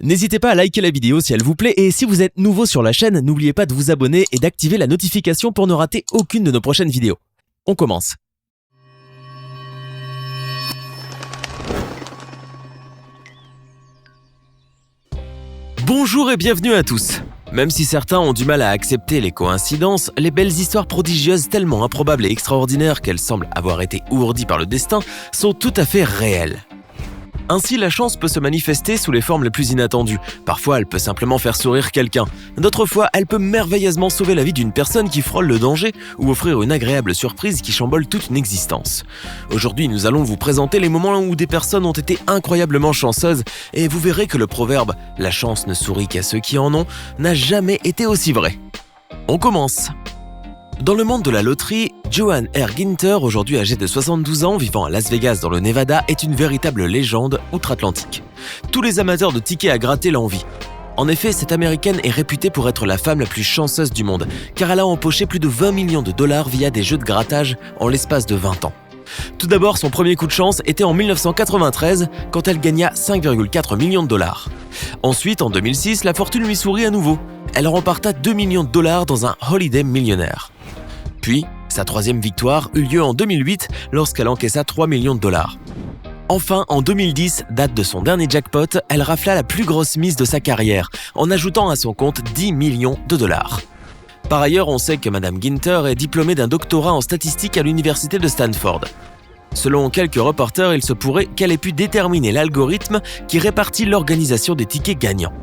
N'hésitez pas à liker la vidéo si elle vous plaît et si vous êtes nouveau sur la chaîne, n'oubliez pas de vous abonner et d'activer la notification pour ne rater aucune de nos prochaines vidéos. On commence. Bonjour et bienvenue à tous. Même si certains ont du mal à accepter les coïncidences, les belles histoires prodigieuses tellement improbables et extraordinaires qu'elles semblent avoir été ourdies par le destin sont tout à fait réelles. Ainsi, la chance peut se manifester sous les formes les plus inattendues. Parfois, elle peut simplement faire sourire quelqu'un. D'autres fois, elle peut merveilleusement sauver la vie d'une personne qui frôle le danger ou offrir une agréable surprise qui chamboule toute une existence. Aujourd'hui, nous allons vous présenter les moments où des personnes ont été incroyablement chanceuses et vous verrez que le proverbe « La chance ne sourit qu'à ceux qui en ont » n'a jamais été aussi vrai. On commence. Dans le monde de la loterie, Johann R. Ginter, aujourd'hui âgé de 72 ans, vivant à Las Vegas dans le Nevada, est une véritable légende outre-Atlantique. Tous les amateurs de tickets à gratter l'envient. En effet, cette Américaine est réputée pour être la femme la plus chanceuse du monde, car elle a empoché plus de 20 millions de dollars via des jeux de grattage en l'espace de 20 ans. Tout d'abord, son premier coup de chance était en 1993, quand elle gagna 5,4 millions de dollars. Ensuite, en 2006, la fortune lui sourit à nouveau. Elle remporta 2 millions de dollars dans un Holiday Millionnaire. Puis, sa troisième victoire eut lieu en 2008 lorsqu'elle encaissa 3 millions de dollars. Enfin, en 2010, date de son dernier jackpot, elle rafla la plus grosse mise de sa carrière, en ajoutant à son compte 10 millions de dollars. Par ailleurs, on sait que Madame Ginter est diplômée d'un doctorat en statistique à l'université de Stanford. Selon quelques reporters, il se pourrait qu'elle ait pu déterminer l'algorithme qui répartit l'organisation des tickets gagnants.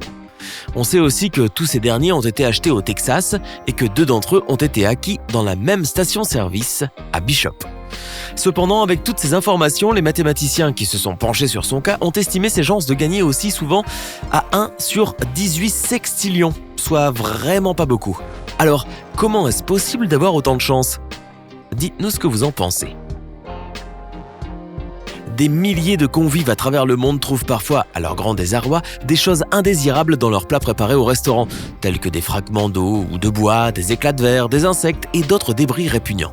On sait aussi que tous ces derniers ont été achetés au Texas et que 2 d'entre eux ont été acquis dans la même station-service à Bishop. Cependant, avec toutes ces informations, les mathématiciens qui se sont penchés sur son cas ont estimé ses chances de gagner aussi souvent à 1 sur 18 sextillions, soit vraiment pas beaucoup. Alors, comment est-ce possible d'avoir autant de chance ? Dites-nous ce que vous en pensez. Des milliers de convives à travers le monde trouvent parfois, à leur grand désarroi, des choses indésirables dans leurs plats préparés au restaurant, tels que des fragments d'eau ou de bois, des éclats de verre, des insectes et d'autres débris répugnants.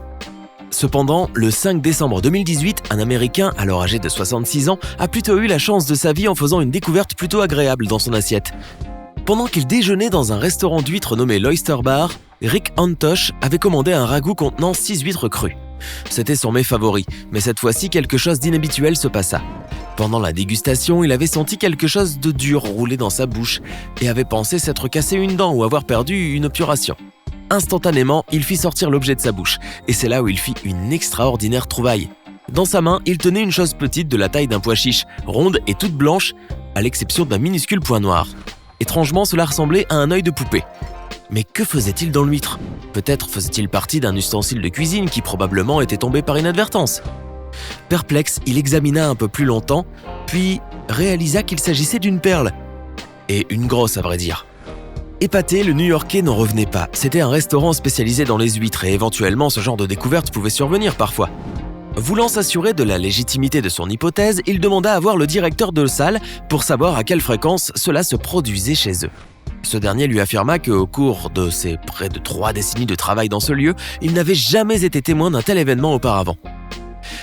Cependant, le 5 décembre 2018, un Américain, alors âgé de 66 ans, a plutôt eu la chance de sa vie en faisant une découverte plutôt agréable dans son assiette. Pendant qu'il déjeunait dans un restaurant d'huîtres nommé l'Oyster Bar, Rick Antosh avait commandé un ragoût contenant 6 huîtres crues. C'était son mets favori, mais cette fois-ci, quelque chose d'inhabituel se passa. Pendant la dégustation, il avait senti quelque chose de dur rouler dans sa bouche et avait pensé s'être cassé une dent ou avoir perdu une obturation. Instantanément, il fit sortir l'objet de sa bouche, et c'est là où il fit une extraordinaire trouvaille. Dans sa main, il tenait une chose petite de la taille d'un pois chiche, ronde et toute blanche, à l'exception d'un minuscule point noir. Étrangement, cela ressemblait à un œil de poupée. Mais que faisait-il dans l'huître ? Peut-être faisait-il partie d'un ustensile de cuisine qui probablement était tombé par inadvertance. Perplexe, il examina un peu plus longtemps, puis réalisa qu'il s'agissait d'une perle. Et une grosse, à vrai dire. Épaté, le New-Yorkais n'en revenait pas. C'était un restaurant spécialisé dans les huîtres et éventuellement ce genre de découverte pouvait survenir parfois. Voulant s'assurer de la légitimité de son hypothèse, il demanda à voir le directeur de salle pour savoir à quelle fréquence cela se produisait chez eux. Ce dernier lui affirma qu'au cours de ses près de 3 décennies de travail dans ce lieu, il n'avait jamais été témoin d'un tel événement auparavant.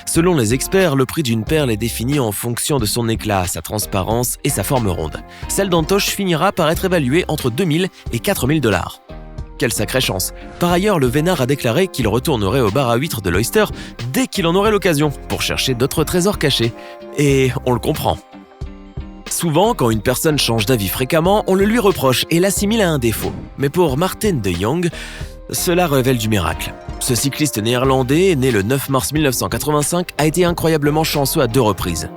Selon les experts, le prix d'une perle est défini en fonction de son éclat, sa transparence et sa forme ronde. Celle d'Antosh finira par être évaluée entre 2000 et 4000 dollars. Quelle sacrée chance! Par ailleurs, le vénard a déclaré qu'il retournerait au bar à huîtres de l'Oyster dès qu'il en aurait l'occasion pour chercher d'autres trésors cachés. Et on le comprend. Souvent, quand une personne change d'avis fréquemment, on le lui reproche et l'assimile à un défaut. Mais pour Martin de Jong, cela révèle du miracle. Ce cycliste néerlandais, né le 9 mars 1985, a été incroyablement chanceux à 2 reprises.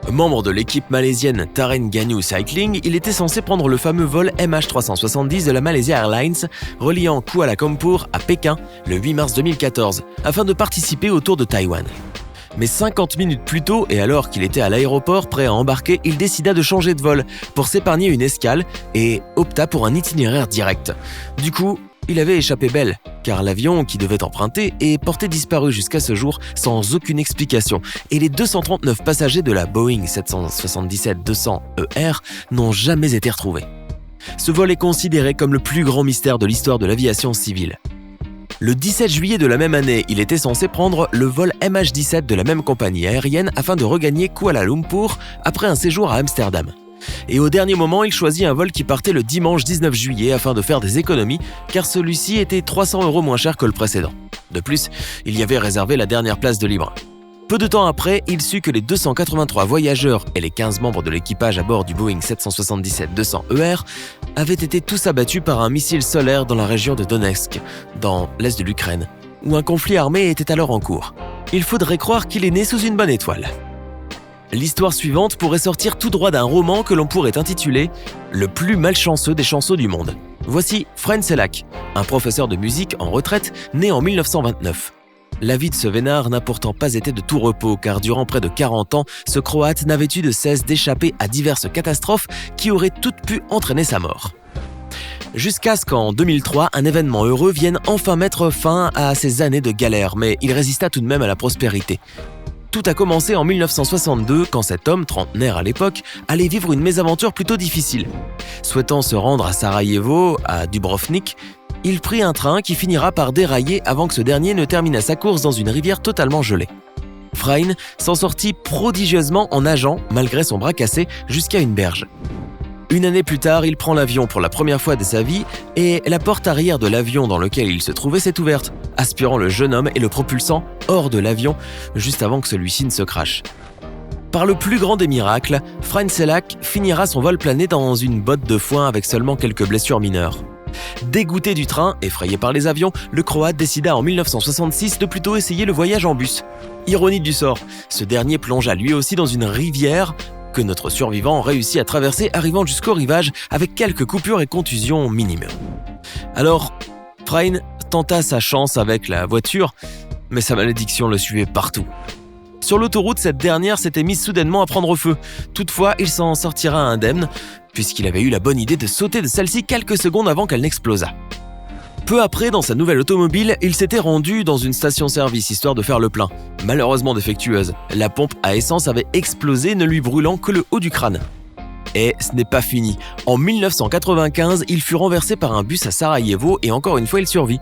Membre de l'équipe malaisienne Terengganu Cycling, il était censé prendre le fameux vol MH370 de la Malaysia Airlines reliant Kuala Lumpur à Pékin le 8 mars 2014 afin de participer au Tour de Taïwan. Mais 50 minutes plus tôt, et alors qu'il était à l'aéroport prêt à embarquer, il décida de changer de vol pour s'épargner une escale et opta pour un itinéraire direct. Du coup, il avait échappé belle, car l'avion qui devait emprunter est porté disparu jusqu'à ce jour sans aucune explication, et les 239 passagers de la Boeing 777-200ER n'ont jamais été retrouvés. Ce vol est considéré comme le plus grand mystère de l'histoire de l'aviation civile. Le 17 juillet de la même année, il était censé prendre le vol MH17 de la même compagnie aérienne afin de regagner Kuala Lumpur après un séjour à Amsterdam. Et au dernier moment, il choisit un vol qui partait le dimanche 19 juillet afin de faire des économies, car celui-ci était 300 € moins cher que le précédent. De plus, il y avait réservé la dernière place de libre. Peu de temps après, il sut que les 283 voyageurs et les 15 membres de l'équipage à bord du Boeing 777-200ER avaient été tous abattus par un missile solaire dans la région de Donetsk, dans l'est de l'Ukraine, où un conflit armé était alors en cours. Il faudrait croire qu'il est né sous une bonne étoile. L'histoire suivante pourrait sortir tout droit d'un roman que l'on pourrait intituler « Le plus malchanceux des chanceux du monde ». Voici Fren Selak, un professeur de musique en retraite né en 1929. La vie de ce vénard n'a pourtant pas été de tout repos, car durant près de 40 ans, ce Croate n'avait eu de cesse d'échapper à diverses catastrophes qui auraient toutes pu entraîner sa mort. Jusqu'à ce qu'en 2003, un événement heureux vienne enfin mettre fin à ces années de galère, mais il résista tout de même à la prospérité. Tout a commencé en 1962, quand cet homme, trentenaire à l'époque, allait vivre une mésaventure plutôt difficile. Souhaitant se rendre à Sarajevo, à Dubrovnik, il prit un train qui finira par dérailler avant que ce dernier ne termine sa course dans une rivière totalement gelée. Frein s'en sortit prodigieusement en nageant, malgré son bras cassé, jusqu'à une berge. Une année plus tard, il prend l'avion pour la première fois de sa vie et la porte arrière de l'avion dans lequel il se trouvait s'est ouverte, aspirant le jeune homme et le propulsant hors de l'avion juste avant que celui-ci ne se crache. Par le plus grand des miracles, Fren Selak finira son vol plané dans une botte de foin avec seulement quelques blessures mineures. Dégoûté du train, effrayé par les avions, le Croate décida en 1966 de plutôt essayer le voyage en bus. Ironie du sort, ce dernier plongea lui aussi dans une rivière que notre survivant réussit à traverser, arrivant jusqu'au rivage avec quelques coupures et contusions minimes. Alors, Frein tenta sa chance avec la voiture, mais sa malédiction le suivait partout. Sur l'autoroute, cette dernière s'était mise soudainement à prendre feu. Toutefois, il s'en sortira indemne, puisqu'il avait eu la bonne idée de sauter de celle-ci quelques secondes avant qu'elle n'explosât. Peu après, dans sa nouvelle automobile, il s'était rendu dans une station-service histoire de faire le plein. Malheureusement défectueuse, la pompe à essence avait explosé, ne lui brûlant que le haut du crâne. Et ce n'est pas fini. En 1995, il fut renversé par un bus à Sarajevo et encore une fois, il survit.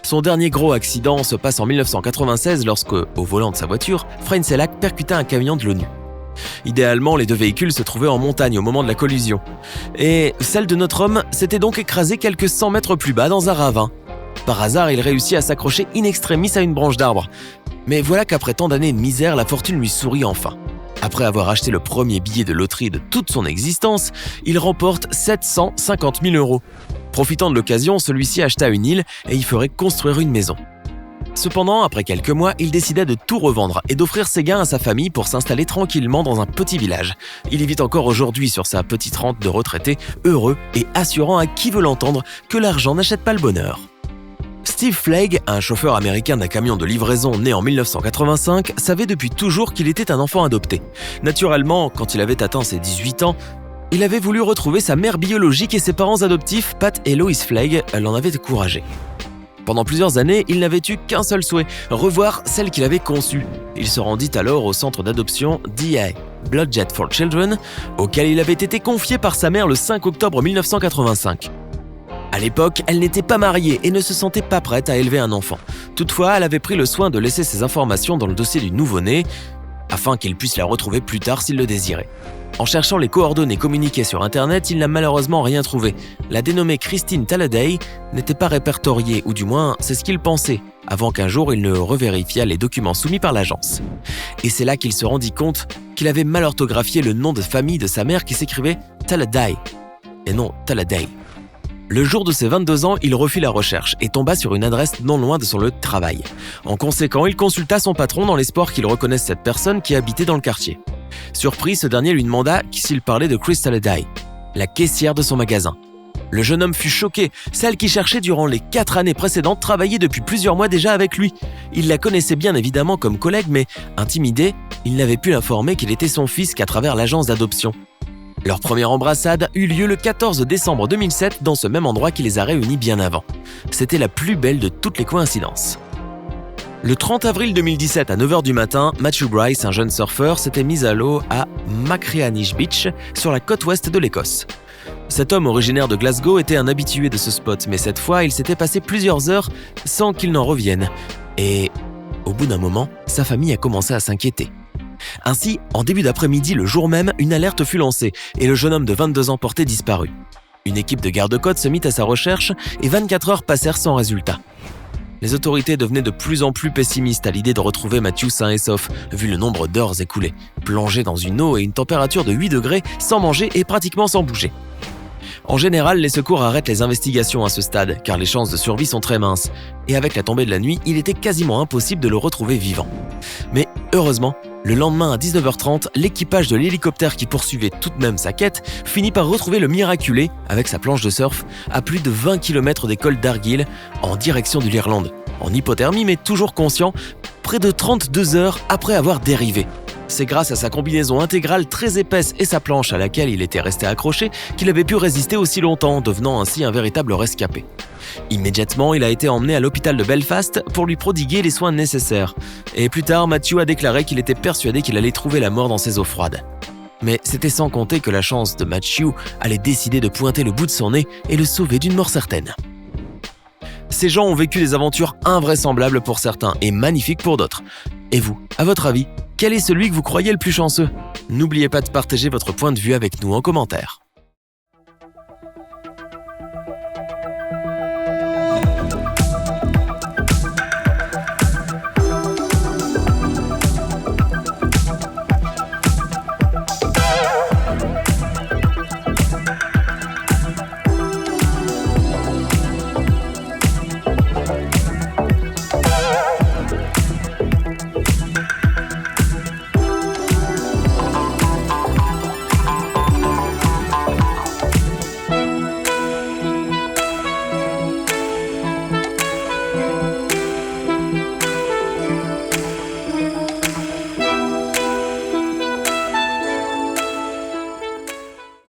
Son dernier gros accident se passe en 1996 lorsque, au volant de sa voiture, Fren Selak percuta un camion de l'ONU. Idéalement, les deux véhicules se trouvaient en montagne au moment de la collision. Et celle de notre homme s'était donc écrasée quelques 100 mètres plus bas dans un ravin. Par hasard, il réussit à s'accrocher in extremis à une branche d'arbre. Mais voilà qu'après tant d'années de misère, la fortune lui sourit enfin. Après avoir acheté le premier billet de loterie de toute son existence, il remporte 750 000 €. Profitant de l'occasion, celui-ci acheta une île et y ferait construire une maison. Cependant, après quelques mois, il décida de tout revendre et d'offrir ses gains à sa famille pour s'installer tranquillement dans un petit village. Il y vit encore aujourd'hui sur sa petite rente de retraité, heureux et assurant à qui veut l'entendre que l'argent n'achète pas le bonheur. Steve Flagg, un chauffeur américain d'un camion de livraison né en 1985, savait depuis toujours qu'il était un enfant adopté. Naturellement, quand il avait atteint ses 18 ans, il avait voulu retrouver sa mère biologique et ses parents adoptifs, Pat et Lois Flagg, l'en avaient découragé. Pendant plusieurs années, il n'avait eu qu'un seul souhait, revoir celle qu'il avait conçue. Il se rendit alors au centre d'adoption DA, Bloodshed for Children, auquel il avait été confié par sa mère le 5 octobre 1985. À l'époque, elle n'était pas mariée et ne se sentait pas prête à élever un enfant. Toutefois, elle avait pris le soin de laisser ses informations dans le dossier du nouveau-né, afin qu'il puisse la retrouver plus tard s'il le désirait. En cherchant les coordonnées communiquées sur Internet, il n'a malheureusement rien trouvé. La dénommée Christine Taladay n'était pas répertoriée, ou du moins c'est ce qu'il pensait, avant qu'un jour il ne revérifiât les documents soumis par l'agence. Et c'est là qu'il se rendit compte qu'il avait mal orthographié le nom de famille de sa mère qui s'écrivait Taladay, et non Taladay. Le jour de ses 22 ans, il refit la recherche et tomba sur une adresse non loin de son lieu de travail. En conséquent, il consulta son patron dans l'espoir qu'il reconnaisse cette personne qui habitait dans le quartier. Surpris, ce dernier lui demanda s'il parlait de Chris Taladay, la caissière de son magasin. Le jeune homme fut choqué, celle qui cherchait durant les 4 années précédentes travaillait depuis plusieurs mois déjà avec lui. Il la connaissait bien évidemment comme collègue, mais intimidé, il n'avait pu l'informer qu'il était son fils qu'à travers l'agence d'adoption. Leur première embrassade eut lieu le 14 décembre 2007 dans ce même endroit qui les a réunis bien avant. C'était la plus belle de toutes les coïncidences. Le 30 avril 2017 à 9h du matin, Matthew Bryce, un jeune surfeur, s'était mis à l'eau à Macreanish Beach, sur la côte ouest de l'Écosse. Cet homme originaire de Glasgow était un habitué de ce spot, mais cette fois, il s'était passé plusieurs heures sans qu'il n'en revienne. Et, au bout d'un moment, sa famille a commencé à s'inquiéter. Ainsi, en début d'après-midi, le jour même, une alerte fut lancée et le jeune homme de 22 ans porté disparut. Une équipe de garde-côtes se mit à sa recherche et 24 heures passèrent sans résultat. Les autorités devenaient de plus en plus pessimistes à l'idée de retrouver Matthew sain et sauf, vu le nombre d'heures écoulées, plongé dans une eau et une température de 8 degrés, sans manger et pratiquement sans bouger. En général, les secours arrêtent les investigations à ce stade, car les chances de survie sont très minces, et avec la tombée de la nuit, il était quasiment impossible de le retrouver vivant. Mais heureusement, le lendemain à 19h30, l'équipage de l'hélicoptère qui poursuivait tout de même sa quête finit par retrouver le miraculé, avec sa planche de surf, à plus de 20 km des cols d'Argyll, en direction de l'Irlande, en hypothermie mais toujours conscient, près de 32 heures après avoir dérivé. C'est grâce à sa combinaison intégrale très épaisse et sa planche à laquelle il était resté accroché qu'il avait pu résister aussi longtemps, devenant ainsi un véritable rescapé. Immédiatement, il a été emmené à l'hôpital de Belfast pour lui prodiguer les soins nécessaires. Et plus tard, Matthew a déclaré qu'il était persuadé qu'il allait trouver la mort dans ces eaux froides. Mais c'était sans compter que la chance de Matthew allait décider de pointer le bout de son nez et le sauver d'une mort certaine. Ces gens ont vécu des aventures invraisemblables pour certains et magnifiques pour d'autres. Et vous, à votre avis, quel est celui que vous croyez le plus chanceux ? N'oubliez pas de partager votre point de vue avec nous en commentaire.